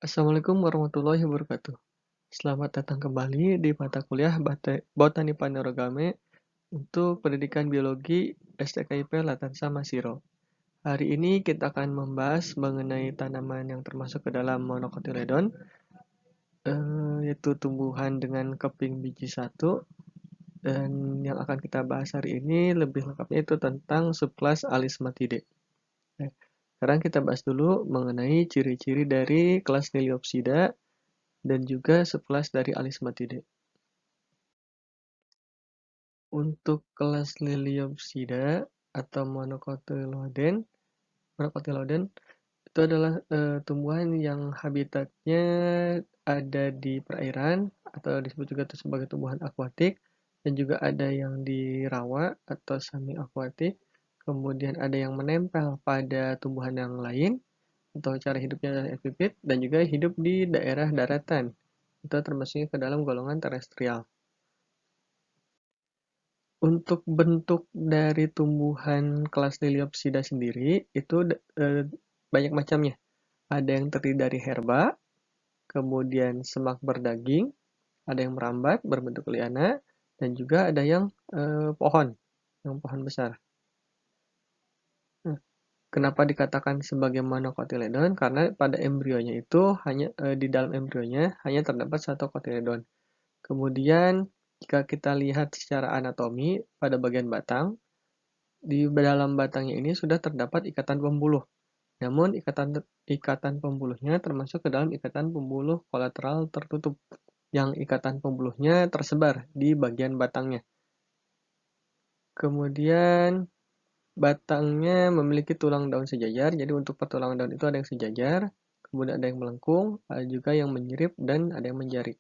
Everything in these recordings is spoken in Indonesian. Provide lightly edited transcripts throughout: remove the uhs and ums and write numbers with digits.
Assalamualaikum warahmatullahi wabarakatuh. Selamat datang kembali di mata kuliah Botani Panerogame untuk pendidikan biologi STKIP Latansa Masiro. Hari ini kita akan membahas mengenai tanaman yang termasuk ke dalam monocotyledon, yaitu tumbuhan dengan keping biji satu. Dan yang akan kita bahas hari ini lebih lengkapnya itu tentang subkelas Alismatidae. Nah, sekarang kita bahas dulu mengenai ciri-ciri dari kelas Liliopsida dan juga subkelas dari Alismatidae. Untuk kelas Liliopsida atau monocotyledon itu adalah tumbuhan yang habitatnya ada di perairan atau disebut juga sebagai tumbuhan akuatik, dan juga ada yang di rawa atau semi akuatik, kemudian ada yang menempel pada tumbuhan yang lain atau cara hidupnya adalah epifit, dan juga hidup di daerah daratan. Itu termasuknya ke dalam golongan terestrial. Untuk bentuk dari tumbuhan kelas Liliopsida sendiri itu banyak macamnya. Ada yang terdiri dari herba, kemudian semak berdaging, ada yang merambat berbentuk liana, dan juga ada yang yang pohon besar. Nah, kenapa dikatakan sebagai monocotyledon? Karena pada embrionya itu di dalam embrionya hanya terdapat satu cotyledon. Kemudian jika kita lihat secara anatomi pada bagian batang, di dalam batangnya ini sudah terdapat ikatan pembuluh. Namun ikatan pembuluhnya termasuk ke dalam ikatan pembuluh kolateral tertutup, yang ikatan pembuluhnya tersebar di bagian batangnya. Kemudian batangnya memiliki tulang daun sejajar, jadi untuk pertulangan daun itu ada yang sejajar, kemudian ada yang melengkung, ada juga yang menyirip, dan ada yang menjari.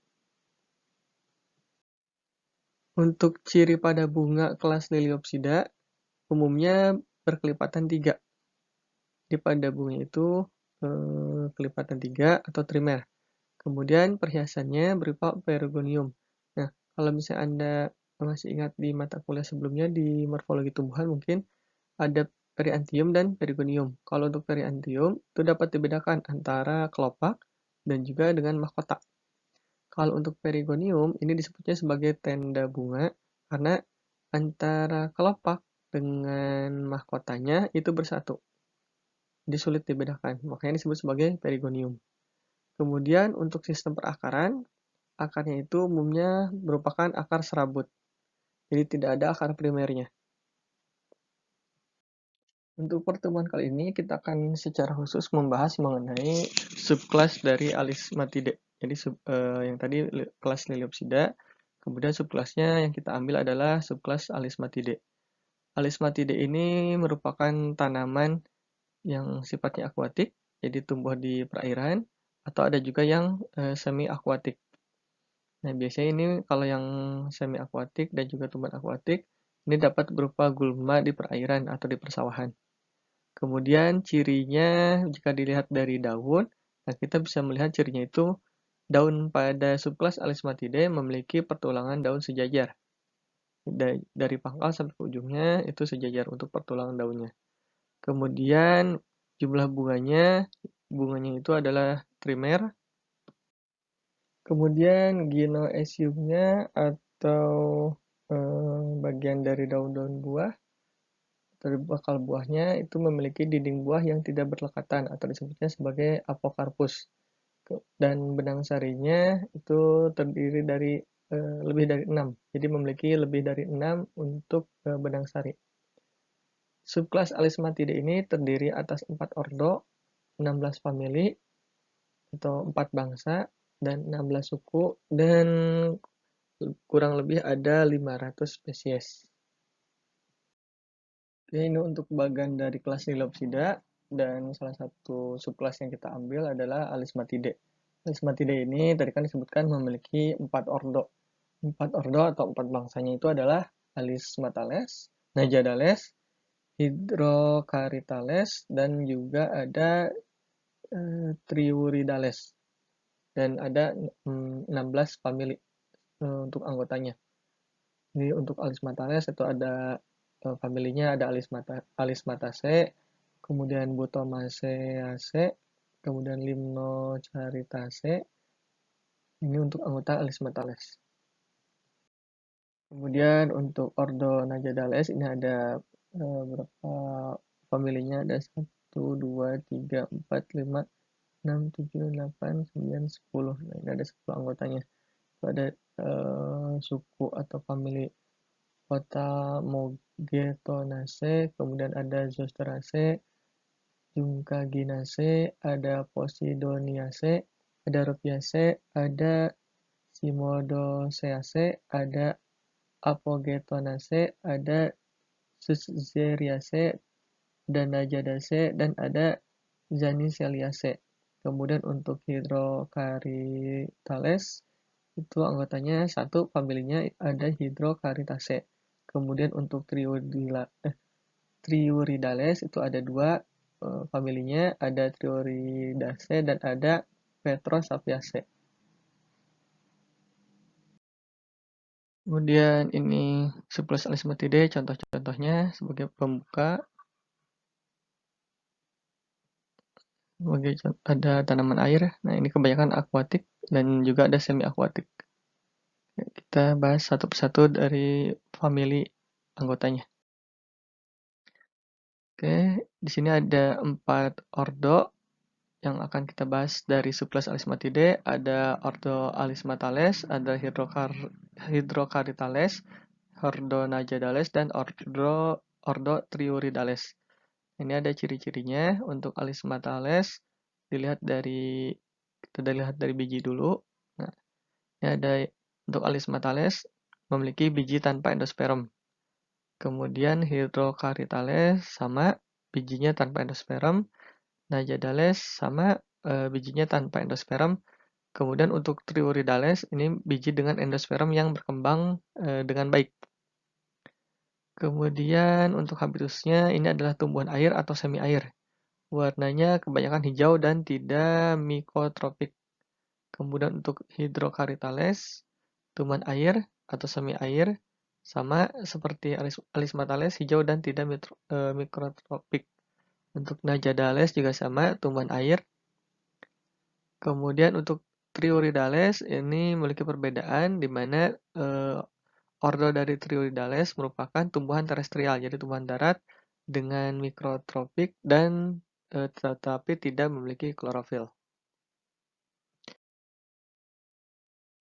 Untuk ciri pada bunga kelas Liliopsida, umumnya berkelipatan 3. Jadi pada bunga itu kelipatan 3 atau trimer. Kemudian perhiasannya berupa perigonium. Nah, kalau misalnya Anda masih ingat di mata kuliah sebelumnya di morfologi tumbuhan mungkin ada periantium dan perigonium. Kalau untuk periantium itu dapat dibedakan antara kelopak dan juga dengan mahkota. Kalau untuk perigonium ini disebutnya sebagai tenda bunga karena antara kelopak dengan mahkotanya itu bersatu. Jadi sulit dibedakan, makanya disebut sebagai perigonium. Kemudian untuk sistem perakaran, akarnya itu umumnya merupakan akar serabut, jadi tidak ada akar primernya. Untuk pertemuan kali ini kita akan secara khusus membahas mengenai subkelas dari Alismatidae. Jadi yang tadi kelas Liliopsida, kemudian subkelasnya yang kita ambil adalah subkelas Alismatidae. Alismatidae ini merupakan tanaman yang sifatnya akuatik, jadi tumbuh di perairan, atau ada juga yang semi akuatik. Nah, biasanya ini kalau yang semi akuatik dan juga tumbuhan akuatik, ini dapat berupa gulma di perairan atau di persawahan. Kemudian cirinya jika dilihat dari daun, nah kita bisa melihat cirinya itu daun pada subkelas Alismatidae memiliki pertulangan daun sejajar. Dari pangkal sampai ke ujungnya itu sejajar untuk pertulangan daunnya. Kemudian jumlah bunganya itu adalah trimer. Kemudian ginoeciumnya atau bagian dari daun-daun buah dari bakal buahnya itu memiliki dinding buah yang tidak berlekatan atau disebutnya sebagai apokarpus. Dan benang sarinya itu terdiri dari lebih dari 6. Jadi memiliki lebih dari 6 untuk benang sari. Subkelas Alismatidae ini terdiri atas 4 ordo, 16 famili atau 4 bangsa, dan 16 suku, dan kurang lebih ada 500 spesies. Oke, ini untuk bagian dari kelas Liliopsida, dan salah satu subkelas yang kita ambil adalah Alismatidae. Alismatidae ini tadi kan disebutkan memiliki 4 ordo. 4 ordo atau 4 bangsanya itu adalah Alismatales, Najadales, Hydrocarytales, dan juga ada Triuridales. Dan ada 16 famili untuk anggotanya. Jadi untuk Alismatales itu ada familinya ada Alismataceae, kemudian Butomaceaceae, kemudian Limnocharitase, ini untuk anggota Alismatales. Kemudian untuk ordo Najadales ini ada berapa familinya? Ada 1, 2, 3, 4, 5, 6, 7, 8, 9, 10. Nah, ini ada 10 anggotanya. Itu ada suku atau famili Otamogetonaceae, kemudian ada Zosteraceae, Juncaginaceae, ada Posidoniaceae, ada Rupiaceae, ada Cimodoceaceae, ada Apogetonaceae, ada Susseriaceae, dan Najadaceae, dan ada Zaniceliaceae. Kemudian untuk Hydrocarytales itu anggotanya satu, familinya ada Hydrocarytaceae. Kemudian untuk Triuridales itu ada dua, familinya ada Triuridaceae dan ada Petrosapiaceae. Kemudian ini subkelas Alismatidae, contoh-contohnya sebagai pembuka. Ada tanaman air. Nah, ini kebanyakan akuatik dan juga ada semi akuatik. Kita bahas satu persatu dari famili anggotanya. Oke, di sini ada 4 ordo yang akan kita bahas dari subkelas Alismatidae. Ada ordo Alismatales, ada Hydrocarytales, ordo Najadales, dan ordo Triuridales. Ini ada ciri-cirinya. Untuk Alismatales kita lihat dari biji dulu. Nah, ini ada untuk Alismatales memiliki biji tanpa endosperm. Kemudian Hydrocarytales sama bijinya tanpa endosperm. Najadales sama bijinya tanpa endosperm. Kemudian untuk Triuridales ini biji dengan endosperm yang berkembang dengan baik. Kemudian untuk habitusnya ini adalah tumbuhan air atau semi air. Warnanya kebanyakan hijau dan tidak mikotropik. Kemudian untuk Hydrocarytales, tumbuhan air atau semi air, sama seperti Alismatales, hijau dan tidak mikrotropik. Untuk Najadales juga sama, tumbuhan air. Kemudian untuk Triuridales ini memiliki perbedaan di mana ordo dari Triuridales merupakan tumbuhan terestrial, jadi tumbuhan darat dengan mikrotropik dan tetapi tidak memiliki klorofil.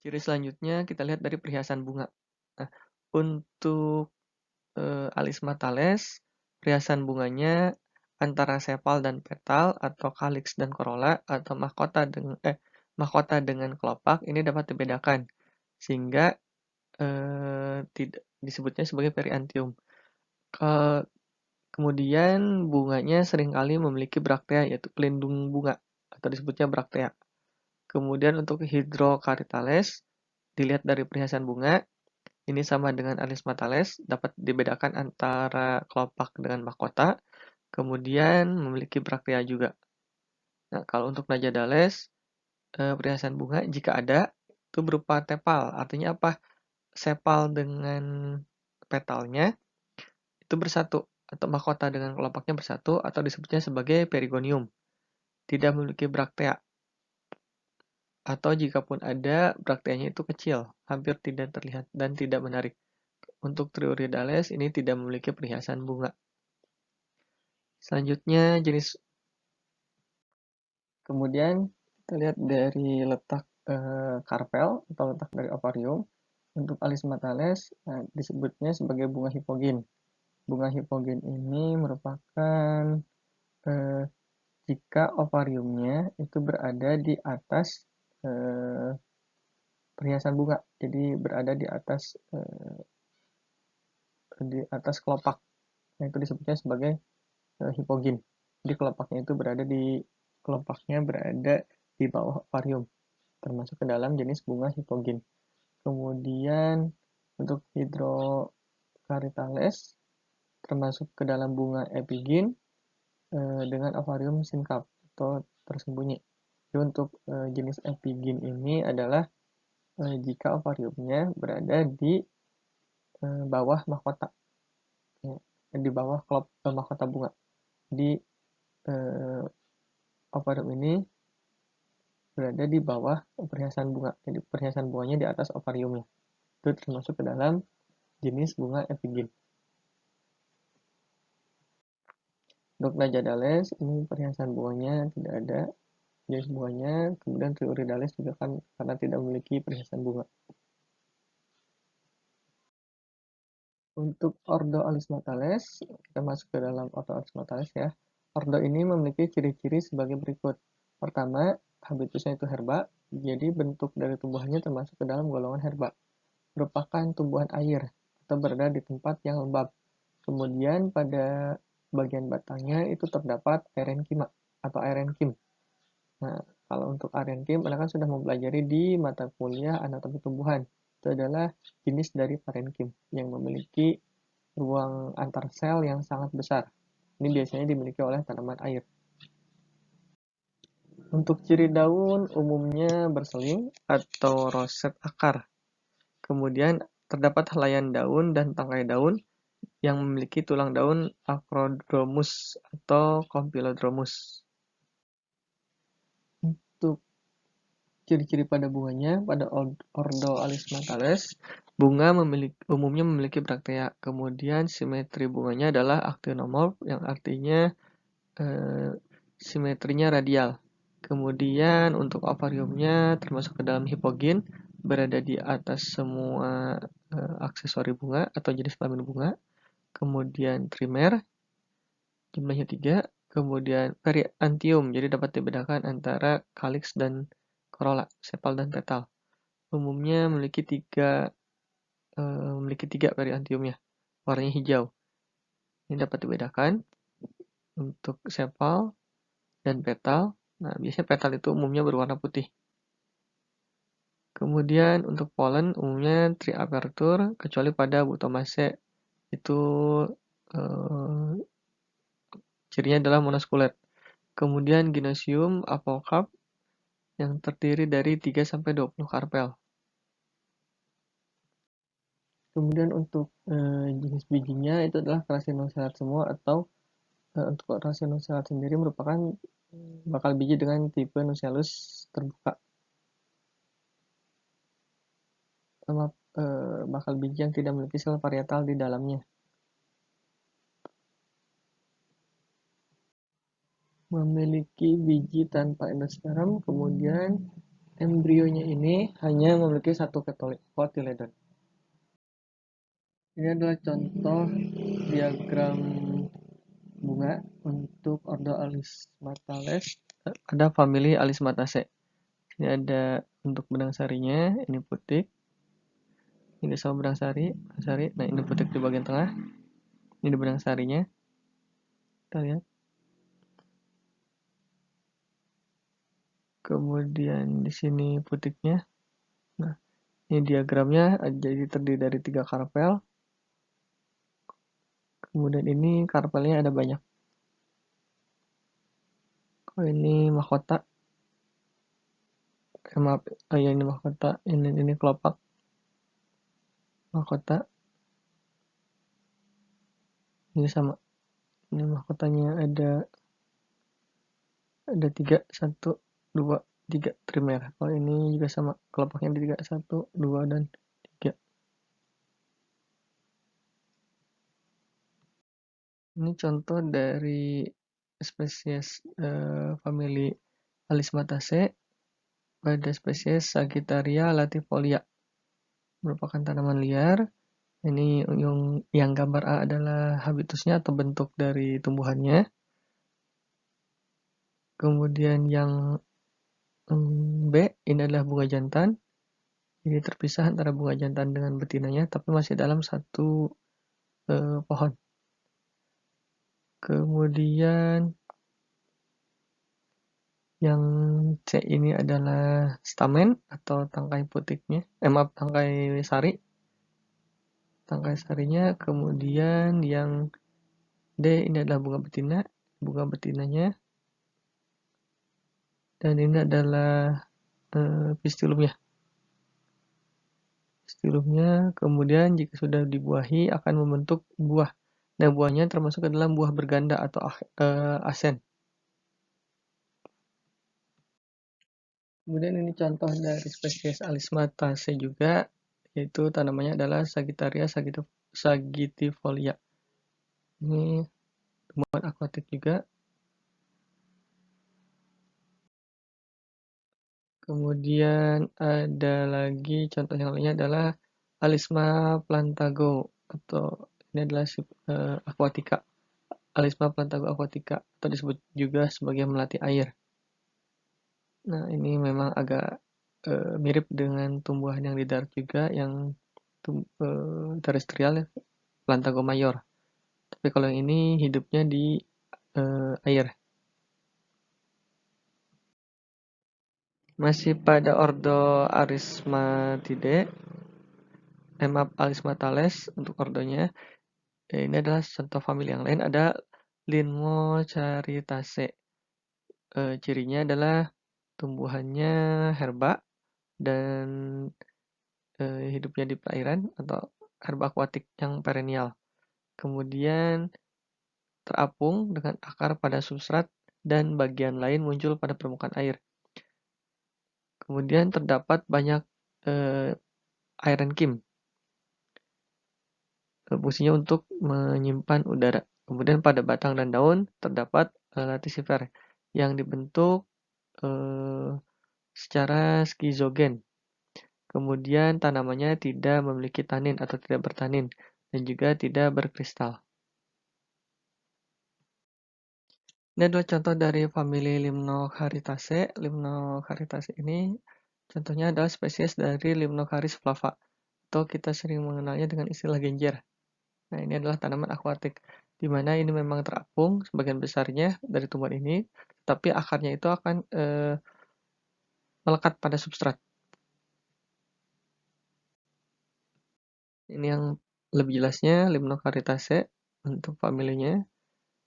Ciri selanjutnya kita lihat dari perhiasan bunga. Nah, untuk Alismatales, perhiasan bunganya antara sepal dan petal atau calyx dan corolla atau mahkota dengan kelopak ini dapat dibedakan sehingga tidak disebutnya sebagai periantium. Kemudian bunganya seringkali memiliki braktea yaitu pelindung bunga atau disebutnya braktea. Kemudian untuk Hydrocarytales dilihat dari perhiasan bunga ini sama dengan Alismatales, dapat dibedakan antara kelopak dengan mahkota, kemudian memiliki braktea juga. Nah, kalau untuk Najadales, perhiasan bunga jika ada, itu berupa tepal. Artinya apa? Sepal dengan petalnya itu bersatu, atau mahkota dengan kelopaknya bersatu, atau disebutnya sebagai perigonium. Tidak memiliki braktea. Atau jikapun ada, brakteanya itu kecil, hampir tidak terlihat dan tidak menarik. Untuk Triuridales ini tidak memiliki perhiasan bunga. Selanjutnya kemudian kita lihat dari letak karpel atau letak dari ovarium. Untuk Alismatales disebutnya sebagai bunga hipogin. Bunga hipogin ini merupakan jika ovariumnya itu berada di atas perhiasan bunga, jadi berada di atas kelopak. Nah, itu disebutnya sebagai hipogin. Jadi kelopaknya berada di bawah ovarium, termasuk ke dalam jenis bunga hipogin. Kemudian untuk Hydrocarytales termasuk ke dalam bunga epigin dengan ovarium sinkap atau tersembunyi. Jadi untuk jenis epigin ini adalah jika ovariumnya berada di bawah mahkota, ya, di bawah mahkota bunga. Di ovarium ini berada di bawah perhiasan bunga. Jadi perhiasan bunganya di atas ovariumnya. Itu termasuk ke dalam jenis bunga epigyn. Untuk Najadales, ini perhiasan bunganya tidak ada jenis bunganya. Kemudian Triuridales juga kan karena tidak memiliki perhiasan bunga. Untuk ordo Alismatales, kita masuk ke dalam ordo Alismatales ya. Ordo ini memiliki ciri-ciri sebagai berikut. Pertama, habitusnya itu herba, jadi bentuk dari tumbuhannya termasuk ke dalam golongan herba. Merupakan tumbuhan air atau berada di tempat yang lembab. Kemudian pada bagian batangnya itu terdapat parenkima atau aerenkim. Nah, kalau untuk aerenkim, Anda kan sudah mempelajari di mata kuliah anatomi tumbuhan. Itu adalah jenis dari parenkim yang memiliki ruang antar sel yang sangat besar. Ini biasanya dimiliki oleh tanaman air. Untuk ciri daun umumnya berseling atau roset akar. Kemudian terdapat helaian daun dan tangkai daun yang memiliki tulang daun acrodromus atau compilodromus. Untuk ciri-ciri pada bunganya, pada ordo Alismatales, bunga umumnya memiliki braktea. Kemudian simetri bunganya adalah actinomorph, yang artinya simetrinya radial. Kemudian untuk ovariumnya termasuk ke dalam hipogyn, berada di atas semua aksesori bunga atau jenis kelamin bunga. Kemudian trimer, jumlahnya 3. Kemudian periantium, jadi dapat dibedakan antara calyx dan corolla, sepal dan petal. Umumnya memiliki tiga periantiumnya, warnanya hijau. Ini dapat dibedakan untuk sepal dan petal. Nah, biasanya petal itu umumnya berwarna putih. Kemudian untuk polen umumnya triaperture, kecuali pada Butomaceae itu cirinya adalah monoskulet. Kemudian Gynosium apocarp yang terdiri dari 3-20 karpel. Kemudian untuk jenis bijinya itu adalah racinoserat semua, atau untuk racinoserat sendiri merupakan bakal biji dengan tipe nucellus terbuka. Bakal biji yang tidak memiliki sel parietal di dalamnya. Memiliki biji tanpa endosperm, kemudian embrionya ini hanya memiliki satu kotiledon. Ini adalah contoh diagram bunga untuk ordo Alismatales. Ada famili Alismataceae. Ini ada untuk benang sarinya, ini putik. Ini sama benang sari. Nah, ini putik di bagian tengah. Ini benang sarinya. Kita lihat. Kemudian di sini putiknya. Nah, ini diagramnya jadi terdiri dari 3 karpel. Kemudian ini karpelnya ada banyak. Oh, ini mahkota. Maaf, ya ini mahkota. Ini kelopak mahkota. Ini sama. Ini mahkotanya ada 3, 1, 2, 3 trimer. Kalau ini juga sama, kelopaknya ada 3, 1, 2, dan 3. Ini contoh dari spesies famili Alismataceae pada spesies Sagittaria latifolia. Merupakan tanaman liar. Ini yang gambar A adalah habitusnya atau bentuk dari tumbuhannya. Kemudian yang B ini adalah bunga jantan. Ini terpisah antara bunga jantan dengan betinanya, tapi masih dalam satu pohon. Kemudian yang C ini adalah stamen atau tangkai putiknya. Maaf, tangkai sari. Tangkai sarinya. Kemudian yang D ini adalah bunga betina. Bunga betinanya. Dan ini adalah pistilumnya. Pistilumnya. Kemudian jika sudah dibuahi akan membentuk buah. Nah, buahnya termasuk ke dalam buah berganda atau asen. Kemudian ini contoh dari spesies Alismatase juga, yaitu tanamannya adalah Sagittaria saggitifolia. Ini tumbuhan akuatik juga. Kemudian ada lagi contoh yang lainnya adalah Alisma plantago, atau ini adalah aquatica. Alisma plantago aquatica, atau disebut juga sebagai melati air. Nah, ini memang agak mirip dengan tumbuhan yang di darat juga, yang terestrial, Plantago mayor. Tapi kalau yang ini hidupnya di air. Masih pada ordo Arismatidae, maaf, Alismatales untuk ordonya. Ini adalah contoh famili yang lain, ada Linmocaritaceae. Cirinya adalah tumbuhannya herba dan hidupnya di perairan atau herba akuatik yang perennial. Kemudian terapung dengan akar pada substrat dan bagian lain muncul pada permukaan air. Kemudian terdapat banyak iron-kim, fungsinya untuk menyimpan udara. Kemudian pada batang dan daun terdapat latisifer yang dibentuk secara skizogen. Kemudian tanamannya tidak memiliki tanin atau tidak bertanin dan juga tidak berkristal. Ini adalah contoh dari famili Limnocaritaceae. Limnocaritaceae ini contohnya adalah spesies dari Limnocaris flava, atau kita sering mengenalnya dengan istilah genjer. Nah, ini adalah tanaman akuatik, di mana ini memang terapung sebagian besarnya dari tumbuhan ini, tapi akarnya itu akan melekat pada substrat. Ini yang lebih jelasnya, Limnocaritaceae untuk familinya,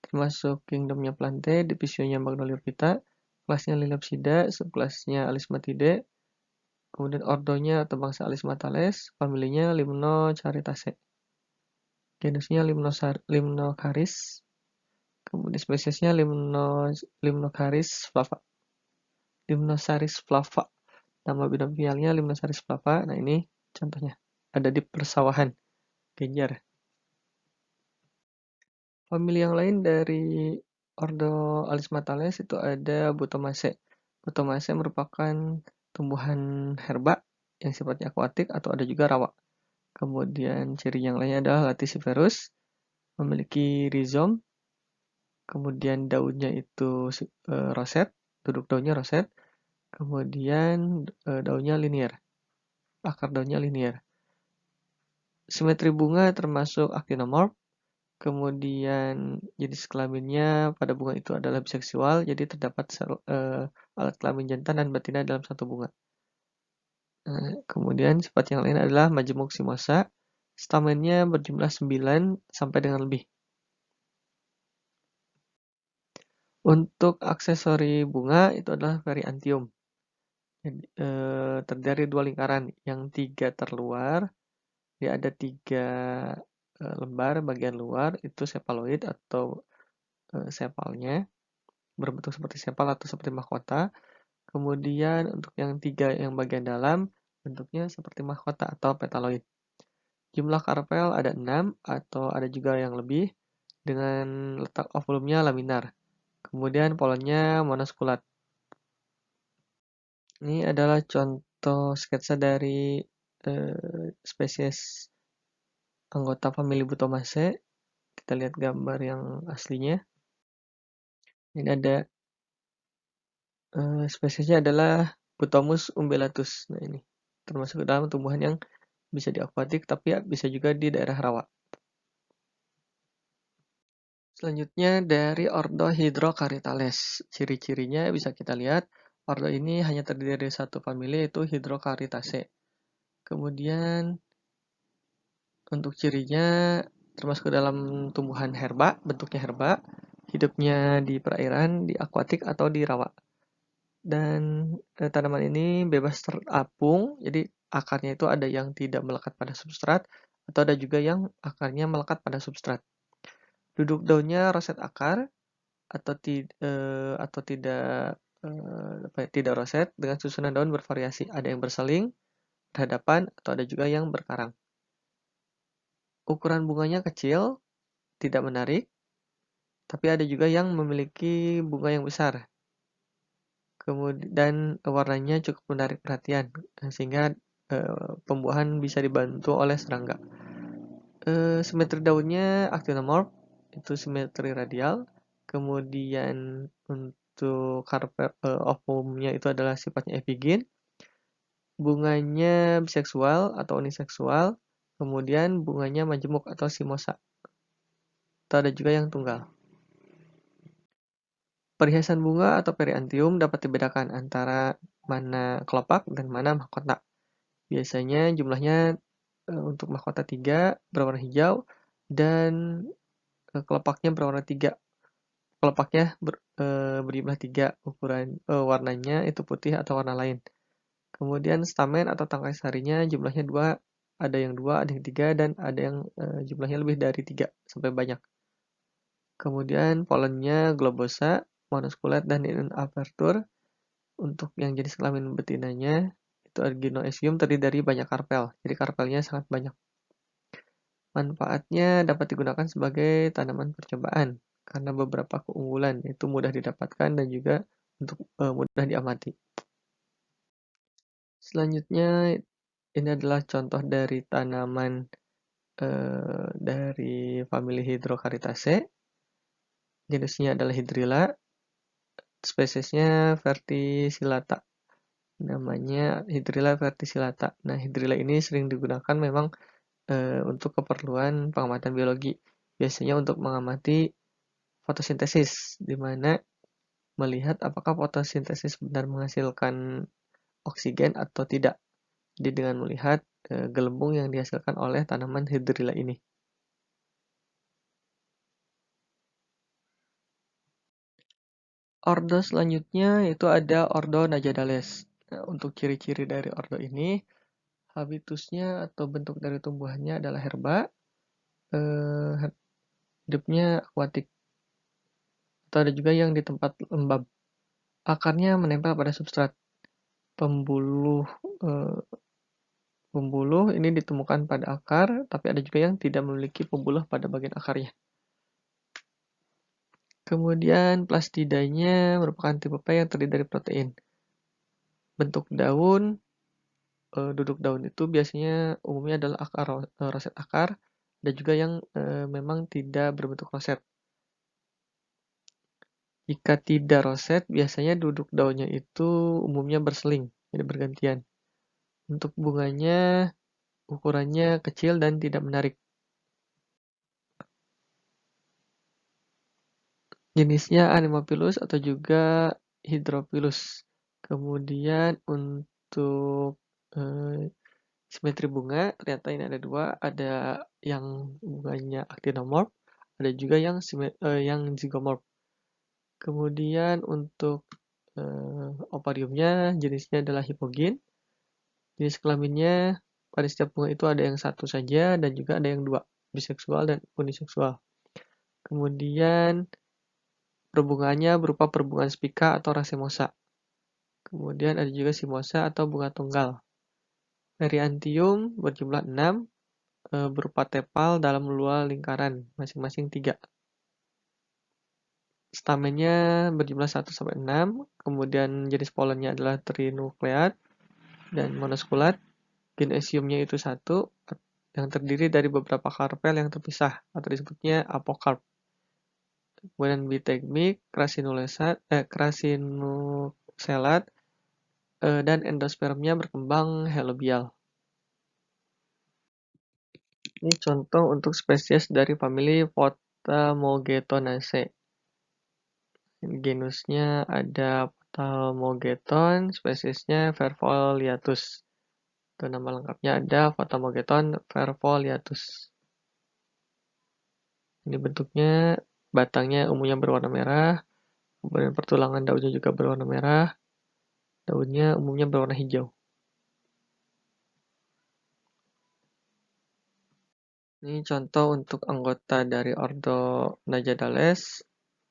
termasuk kingdomnya Plantae, divisionya Magnoliophyta, kelasnya Liliopsida, subkelasnya Alismatidae, kemudian ordonya atau bangsa Alismatales, familinya Limnocaritaceae, genusnya Limnocaris, kemudian spesiesnya Limnocaris flava. Limnocaris flava. Nama binominalnya Limnocaris flava. Nah, ini contohnya. Ada di persawahan, Genjar. Famili yang lain dari ordo Alismatales itu ada Butomaceae. Butomaceae merupakan tumbuhan herba yang sifatnya akuatik atau ada juga rawa. Kemudian ciri yang lainnya adalah Latissiferus, memiliki rizom, kemudian daunnya itu roset, duduk daunnya roset, kemudian daunnya linier, akar daunnya linier. Simetri bunga termasuk actinomorph, kemudian jenis kelaminnya pada bunga itu adalah biseksual, jadi terdapat alat kelamin jantan dan betina dalam satu bunga. Kemudian sifat yang lain adalah majemuk simosa, stamennya berjumlah 9 sampai dengan lebih. Untuk aksesori bunga itu adalah periantium. Jadi, terdiri 2 lingkaran, yang 3 terluar, dia ada 3 lembar bagian luar itu sepaloid atau sepalnya, berbentuk seperti sepal atau seperti mahkota. Kemudian untuk yang 3 yang bagian dalam, bentuknya seperti mahkota atau petaloid. Jumlah karpel ada 6 atau ada juga yang lebih, dengan letak ovulumnya laminar. Kemudian polennya monoskulat. Ini adalah contoh sketsa dari spesies anggota famili Butomaceae. Kita lihat gambar yang aslinya. Ini ada spesiesnya adalah Butomus umbellatus. Nah, ini termasuk dalam tumbuhan yang bisa di akuatik, tapi bisa juga di daerah rawa. Selanjutnya dari ordo Hydrocarytales. Ciri-cirinya bisa kita lihat, ordo ini hanya terdiri dari satu famili, yaitu Hydrocarytaceae. Kemudian untuk cirinya termasuk dalam tumbuhan herba, bentuknya herba, hidupnya di perairan, di akuatik atau di rawa. Dan tanaman ini bebas terapung, jadi akarnya itu ada yang tidak melekat pada substrat, atau ada juga yang akarnya melekat pada substrat. Duduk daunnya roset akar, atau tidak tidak roset dengan susunan daun bervariasi. Ada yang berseling, berhadapan, atau ada juga yang berkarang. Ukuran bunganya kecil, tidak menarik, tapi ada juga yang memiliki bunga yang besar. Kemudian warnanya cukup menarik perhatian, sehingga pembuahan bisa dibantu oleh serangga. Simetri daunnya actinomorph, itu simetri radial. Kemudian untuk karpet ovumnya itu adalah sifatnya epigin. Bunganya biseksual atau uniseksual. Kemudian bunganya majemuk atau simosa. Atau ada juga yang tunggal. Perhiasan bunga atau periantium dapat dibedakan antara mana kelopak dan mana mahkota. Biasanya jumlahnya untuk mahkota 3 berwarna hijau dan kelopaknya berwarna 3. Kelopaknya berjumlah 3, ukuran warnanya itu putih atau warna lain. Kemudian stamen atau tangkai sarinya jumlahnya 2, ada yang 2, ada yang 3, dan ada yang jumlahnya lebih dari 3 sampai banyak. Kemudian polennya globosa, monoskulat, dan in aperture. Untuk yang jenis kelamin betinanya itu Ginoecium terdiri dari banyak karpel, jadi karpelnya sangat banyak. Manfaatnya dapat digunakan sebagai tanaman percobaan karena beberapa keunggulan, yaitu mudah didapatkan dan juga untuk mudah diamati. Selanjutnya ini adalah contoh dari tanaman dari famili Hydrocaritaceae. Jenisnya adalah Hydrilla, spesiesnya verticillata. Namanya Hydrilla verticillata. Nah, Hydrilla ini sering digunakan memang untuk keperluan pengamatan biologi. Biasanya untuk mengamati fotosintesis, di mana melihat apakah fotosintesis benar menghasilkan oksigen atau tidak. Jadi dengan melihat gelembung yang dihasilkan oleh tanaman Hydrilla ini. Ordo selanjutnya itu ada Ordo Najadales. Nah, untuk ciri-ciri dari ordo ini, habitusnya atau bentuk dari tumbuhannya adalah herba, hidupnya akuatik, atau ada juga yang di tempat lembab. Akarnya menempel pada substrat. Pembuluh ini ditemukan pada akar, tapi ada juga yang tidak memiliki pembuluh pada bagian akarnya. Kemudian plastidanya merupakan tipe P yang terdiri dari protein. Bentuk daun, duduk daun itu biasanya umumnya adalah akar, roset akar, ada juga yang memang tidak berbentuk roset. Jika tidak roset, biasanya duduk daunnya itu umumnya berseling, jadi bergantian. Untuk bunganya, ukurannya kecil dan tidak menarik. Jenisnya Anemophilus atau juga Hydrophilus. Kemudian untuk simetri bunga, ternyata ini ada 2, ada yang bunganya actinomorph, ada juga yang zygomorph. Kemudian untuk opariumnya jenisnya adalah hipogyn. Jenis kelaminnya pada setiap bunga itu ada yang satu saja dan juga ada yang 2, biseksual dan uniseksual. Kemudian perbungaannya berupa perbungaan spica atau racemosa. Kemudian ada juga simosa atau bunga tunggal. Periantium berjumlah 6, berupa tepal dalam dua lingkaran, masing-masing 3. Stamennya berjumlah 1-6, kemudian jenis polennya adalah trinukleat dan monoskulat. Ginoeciumnya itu 1, yang terdiri dari beberapa karpel yang terpisah, atau disebutnya apokarp. Kemudian bitegmik, krasinuselat, dan endospermnya berkembang halobial. Ini contoh untuk spesies dari famili Photamogetonaceae. Genusnya ada Photamogeton, spesiesnya Verfoliatus. Itu nama lengkapnya ada Photamogeton verfoliatus. Ini bentuknya, batangnya umumnya berwarna merah, kemudian pertulangan daunnya juga berwarna merah, daunnya umumnya berwarna hijau. Ini contoh untuk anggota dari ordo Najadales.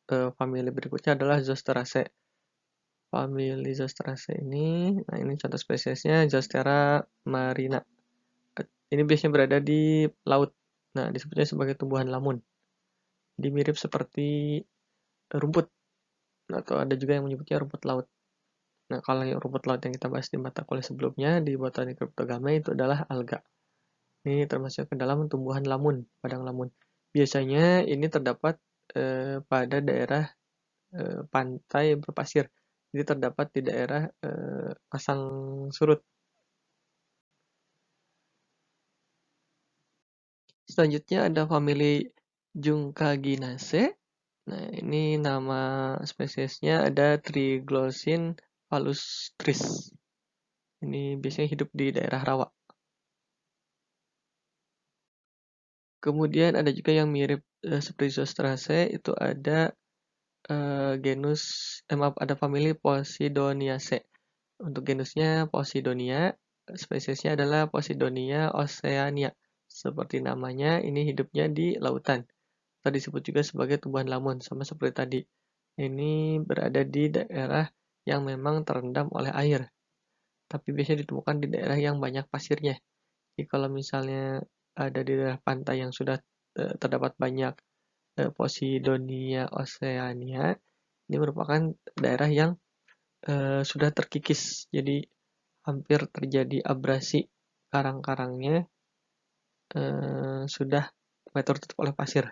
Famili berikutnya adalah Zosteraceae. famili Zosteraceae ini. Nah, ini contoh spesiesnya Zostera marina. Ini biasanya berada di laut. Nah, disebutnya sebagai tumbuhan lamun. Jadi mirip seperti rumput, atau ada juga yang menyebutnya rumput laut. Nah, kalau yang rumput laut yang kita bahas di mata kuliah sebelumnya di Botani Cryptogame itu adalah alga. Ini termasuk ke dalam tumbuhan lamun, padang lamun. Biasanya ini terdapat pada daerah pantai berpasir. Jadi terdapat di daerah pasang surut. Selanjutnya ada famili Juncaginacea. Nah, ini nama spesiesnya ada Triglosin palustris. Ini biasanya hidup di daerah rawa. Kemudian ada juga yang mirip seperti Zosteraceae, itu ada ada famili Posidoniaceae. Untuk genusnya Posidonia, spesiesnya adalah Posidonia oceania. Seperti namanya, ini hidupnya di lautan. Tadi disebut juga sebagai tumbuhan lamun, sama seperti tadi. Ini berada di daerah yang memang terendam oleh air, tapi biasanya ditemukan di daerah yang banyak pasirnya. Jadi kalau misalnya ada di daerah pantai yang sudah terdapat banyak Posidonia oceania, ini merupakan daerah yang sudah terkikis, jadi hampir terjadi abrasi, karang-karangnya sudah tertutup oleh pasir.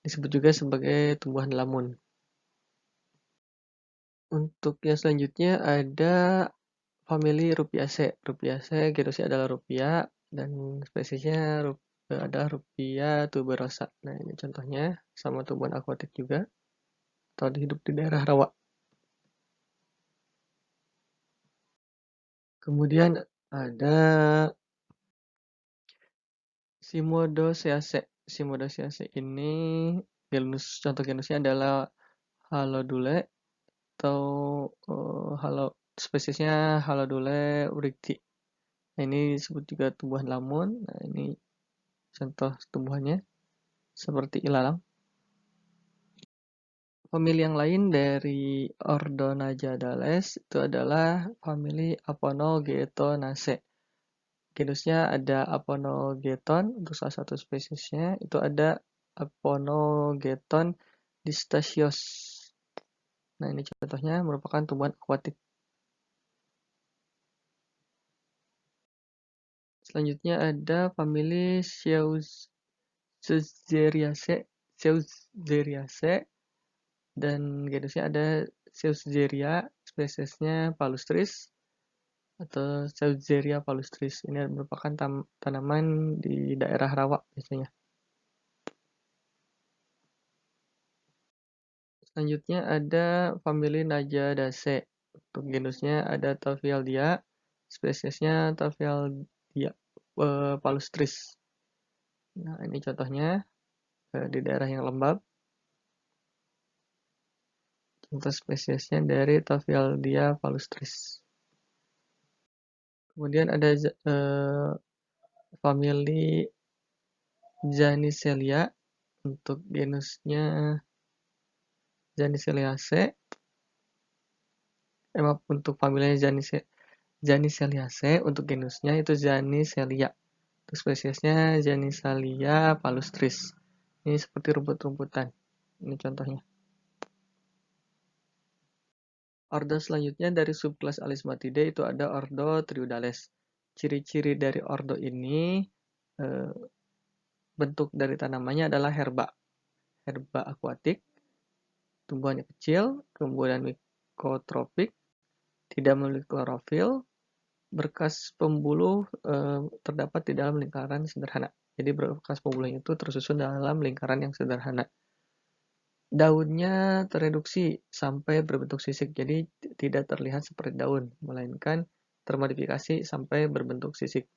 Disebut juga sebagai tumbuhan lamun. Untuk yang selanjutnya ada famili Rupiaceae. Rupiaceae genusnya adalah Rupia dan spesiesnya ada Rupia tuberosa. Nah, ini contohnya sama tumbuhan akuatik juga atau hidup di daerah rawa. Kemudian ada Cymodocea. Cymodocea ini contoh genusnya adalah Halodule atau spesiesnya Halodule wrighti. Nah, ini disebut juga tumbuhan lamun. Nah, ini contoh tumbuhannya seperti ilalang. Famili yang lain dari ordo Najadales itu adalah famili Aponogetonacea. Genusnya ada Aponogeton, untuk salah satu spesiesnya itu ada Aponogeton distachios. Nah, ini contohnya merupakan tumbuhan akuatik. Selanjutnya ada famili Scheuchzeriaceae dan genusnya ada Scheuchzeria, spesiesnya palustris atau Scheuchzeria palustris. Ini merupakan tanaman di daerah rawa biasanya. Selanjutnya ada famili Najadaceae. Untuk genusnya ada Tafieldia, spesiesnya Tafieldia palustris. Nah, ini contohnya di daerah yang lembab. Contoh spesiesnya dari Tafieldia palustris. Kemudian ada famili Zanicellea. Untuk genusnya Zanichelliaceae. Untuk familinya Zanichelliaceae, untuk genusnya itu Zanicellia. Untuk spesiesnya Zanicellia palustris. Ini seperti rumput-rumputan. Ini contohnya. Ordo selanjutnya dari subkelas Alismatidae itu ada ordo Triudales. Ciri-ciri dari ordo ini bentuk dari tanamannya adalah herba akuatik, tumbuhannya kecil, kemudian mikrotropik, tidak memiliki klorofil, berkas pembuluh terdapat di dalam lingkaran sederhana. Jadi berkas pembuluh itu tersusun dalam lingkaran yang sederhana. Daunnya tereduksi sampai berbentuk sisik, jadi tidak terlihat seperti daun, melainkan termodifikasi sampai berbentuk sisik.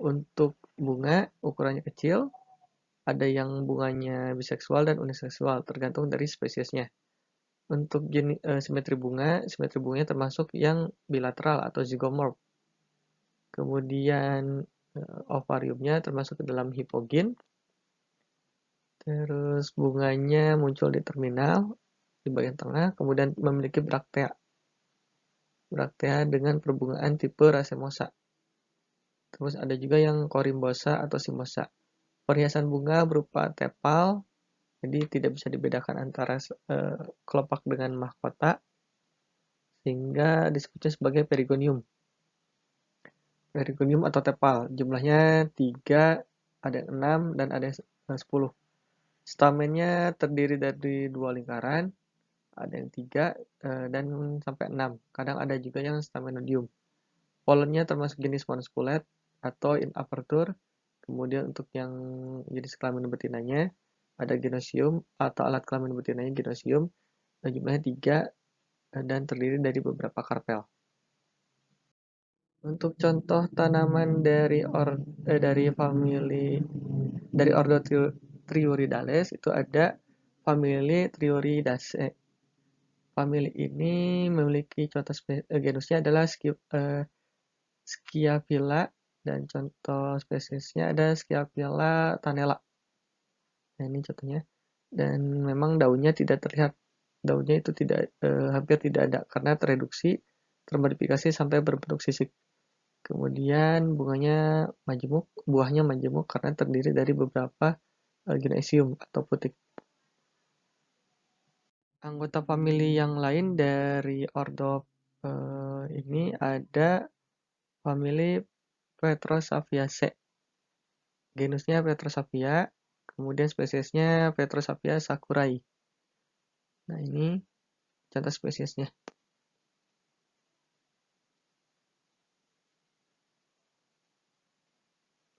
Untuk bunga, ukurannya kecil, ada yang bunganya biseksual dan uniseksual, tergantung dari spesiesnya. Untuk simetri bunganya termasuk yang bilateral atau zygomorph. Kemudian ovariumnya termasuk ke dalam hipogin. Terus bunganya muncul di terminal di bagian tengah, kemudian memiliki braktea. Braktea dengan perbungaan tipe racemosa. Terus ada juga yang korimbosa atau simosa. Perhiasan bunga berupa tepal, jadi tidak bisa dibedakan antara kelopak dengan mahkota, sehingga disebutnya sebagai perigonium. Perigonium atau tepal, jumlahnya 3, ada yang 6, dan ada yang 10. Stamennya terdiri dari 2 lingkaran, ada yang 3 dan sampai 6. Kadang ada juga yang stamenodium. Polennya termasuk jenis monospulet atau in aperture. Kemudian untuk yang jenis kelamin betinanya ada genosium atau alat kelamin betinanya genosium. Jumlahnya 3 dan terdiri dari beberapa karpel. Untuk contoh tanaman dari famili dari ordo Triuridales itu ada famili Triuridaceae. Famili ini memiliki contoh genusnya adalah Sciaphylla dan contoh spesiesnya ada Sciaphylla tanella. Nah, ini contohnya. Dan memang daunnya tidak terlihat. Daunnya itu hampir tidak ada karena tereduksi, termodifikasi sampai berbentuk sisik. Kemudian buahnya majemuk karena terdiri dari beberapa gymnasium atau putik. Anggota famili yang lain dari ordo ini ada famili Petrosapiaceae. Genusnya Petrosapia, kemudian spesiesnya Petrosapia sakurai. Nah, ini contoh spesiesnya.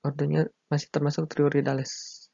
Ordonya masih termasuk Triuridales.